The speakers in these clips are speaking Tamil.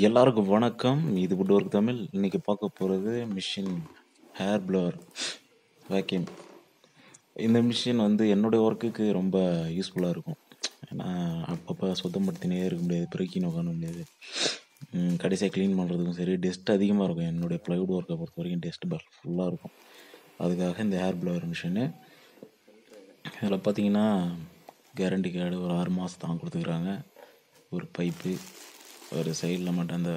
எல்லாருக்கும் வணக்கம். இது வுட் ஒர்க் தமிழ். இன்னைக்கு பார்க்க போகிறது மிஷின் ஹேர் ப்ளோவர் வேக்யூம். இந்த மிஷின் வந்து என்னுடைய ஒர்க்குக்கு ரொம்ப யூஸ்ஃபுல்லாக இருக்கும். ஏன்னா அப்பப்போ சுத்தப்படுத்தினே இருக்க முடியாது, பெருக்கின்னு உட்கார முடியாது. கடைசியாக க்ளீன் பண்ணுறதுக்கும் சரி, டஸ்ட் அதிகமாக இருக்கும். என்னுடைய ப்ளைவுட் ஒர்க்கை பொறுத்த வரைக்கும் டஸ்ட் ஃபுல்லாக இருக்கும். அதுக்காக இந்த ஹேர் ப்ளோவர் மிஷினு. இதில் பார்த்தீங்கன்னா கேரண்டி கார்டு ஒரு 6 மாதம் தான் கொடுத்துக்கிறாங்க. ஒரு பைப்பு, ஒரு சைடில் மட்டும் அந்த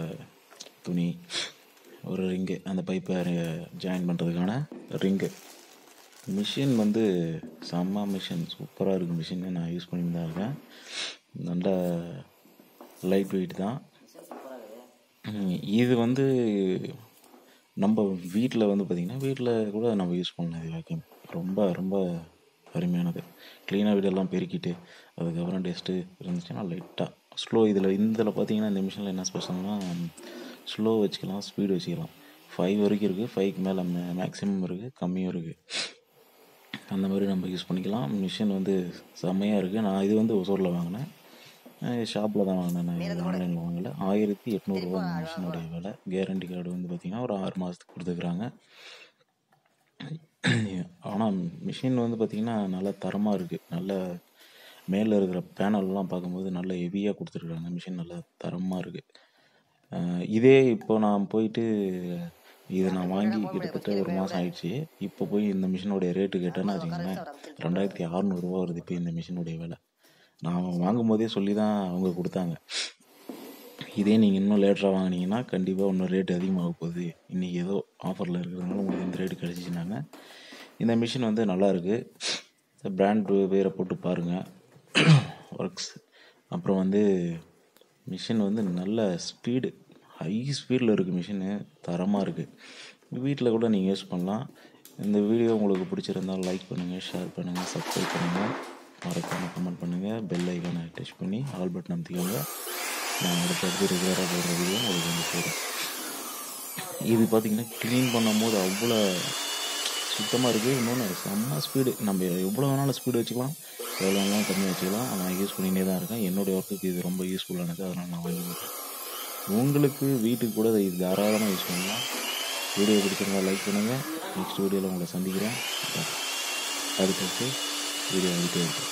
துணி, ஒரு ரிங்கு, அந்த பைப்பை ஜாயின் பண்ணுறதுக்கான ரிங்கு. மிஷின் வந்து செம்ம மிஷின், சூப்பராக இருக்குது மிஷின். நான் யூஸ் பண்ணிட்டு தான் இருக்கேன். நல்ல லைட் வெயிட் தான். இது வந்து நம்ம வீட்டில் வந்து பார்த்திங்கன்னா வீட்டில் கூட நம்ம யூஸ் பண்ணலாம். இது வேக்யூம் ரொம்ப ரொம்ப அருமையானது. க்ளீனாக வீடெல்லாம் பெருக்கிட்டு அதுக்கப்புறம் டஸ்ட்டு இருந்துச்சுன்னா லைட்டாக ஸ்லோ. இதில் பார்த்தீங்கன்னா இந்த மிஷினில் என்ன ஸ்பெஷல்னா, ஸ்லோ வச்சுக்கலாம், ஸ்பீடு வச்சுக்கலாம். 5 வரைக்கும் இருக்குது, 5க்கு மேலே மேக்ஸிமம் இருக்குது, கம்மியும் இருக்குது. அந்த மாதிரி நம்ம யூஸ் பண்ணிக்கலாம். மிஷின் வந்து செம்மையாக இருக்குது. நான் இது வந்து ஒசூரில் வாங்கினேன், ஷாப்பில் தான் வாங்கினேன், நான் ஆன்லைனில் வாங்கலை. 1800 ரூபா இந்த மிஷினுடைய விலை. கேரண்டி கார்டு வந்து பார்த்திங்கன்னா ஒரு 6 மாதத்துக்கு கொடுத்துக்கிறாங்க. ஆனால் மிஷின் வந்து பார்த்திங்கன்னா நல்லா தரமாக இருக்குது. நல்ல மேலே இருக்கிற பேனல்லாம் பார்க்கும்போது நல்ல ஹெவியாக கொடுத்துருக்குறாங்க. மிஷின் நல்லா தரமாக இருக்குது. இதே இப்போ நான் போயிட்டு இதை நான் வாங்கி கிட்டத்தட்ட ஒரு மாதம் ஆயிடுச்சு. இப்போ போய் இந்த மிஷினுடைய ரேட்டு கேட்டேன்னா வச்சுக்கோங்களேன், 2600 ரூபா வருது இப்போ இந்த மிஷினுடைய விலை. நான் வாங்கும்போதே சொல்லி தான் அவங்க கொடுத்தாங்க. இதே நீங்கள் இன்னும் லேட்டராக வாங்கினீங்கன்னா கண்டிப்பாக இன்னும் ரேட்டு அதிகமாக போகுது, இன்றைக்கி ஏதோ ஆஃபரில் இருக்கிறதுனால உங்களுக்கு இந்த ரேட்டு கிடச்சிச்சினாங்க. இந்த மிஷின் வந்து நல்லாயிருக்கு. பிராண்டு வேறு போட்டு பாருங்கள், ஒர்க்ஸ். அப்புறம் வந்து மிஷின் வந்து நல்ல ஸ்பீடு, ஹை ஸ்பீடில் இருக்குது மிஷினு, தரமாக இருக்குது. வீட்டில் கூட நீங்கள் யூஸ் பண்ணலாம். இந்த வீடியோ உங்களுக்கு பிடிச்சிருந்தால் லைக் பண்ணுங்கள், ஷேர் பண்ணுங்கள், சப்ஸ்கிரைப் பண்ணுங்கள், மறக்காமல் கமெண்ட் பண்ணுங்கள், பெல் ஐக்கானை டச் பண்ணி ஆல் பட்டன் அமைத்திக்கோங்க. நான் அடுத்தடுத்து ரெகுலராக போடுற வீடியோ உங்களுக்கு வந்து போடும். இது பார்த்திங்கன்னா க்ளீன் பண்ணும் போது அவ்வளோ சுத்தமாக இருக்குது. இன்னொன்று செம்ம ஸ்பீடு. நம்ம எவ்வளோ வேணாலும் ஸ்பீடு வச்சுக்கலாம், எவ்வளோ வேணாலும் கம்மி வச்சுக்கலாம். நான் யூஸ் பண்ணிகிட்டே தான் இருக்கேன். என்னுடைய ஒர்க்குக்கு இது ரொம்ப யூஸ்ஃபுல்லானது, அதனால் நான் வாங்கிக்கிறேன். உங்களுக்கு வீட்டுக்கு கூட இது தாராளமாக யூஸ் பண்ணலாம். வீடியோ பிடிச்சிருந்தா லைக் பண்ணுங்கள். நெக்ஸ்ட் வீடியோவில் உங்களை சந்திக்கிறேன். அடுத்தடுத்து வீடியோ வந்துட்டே இருக்குது.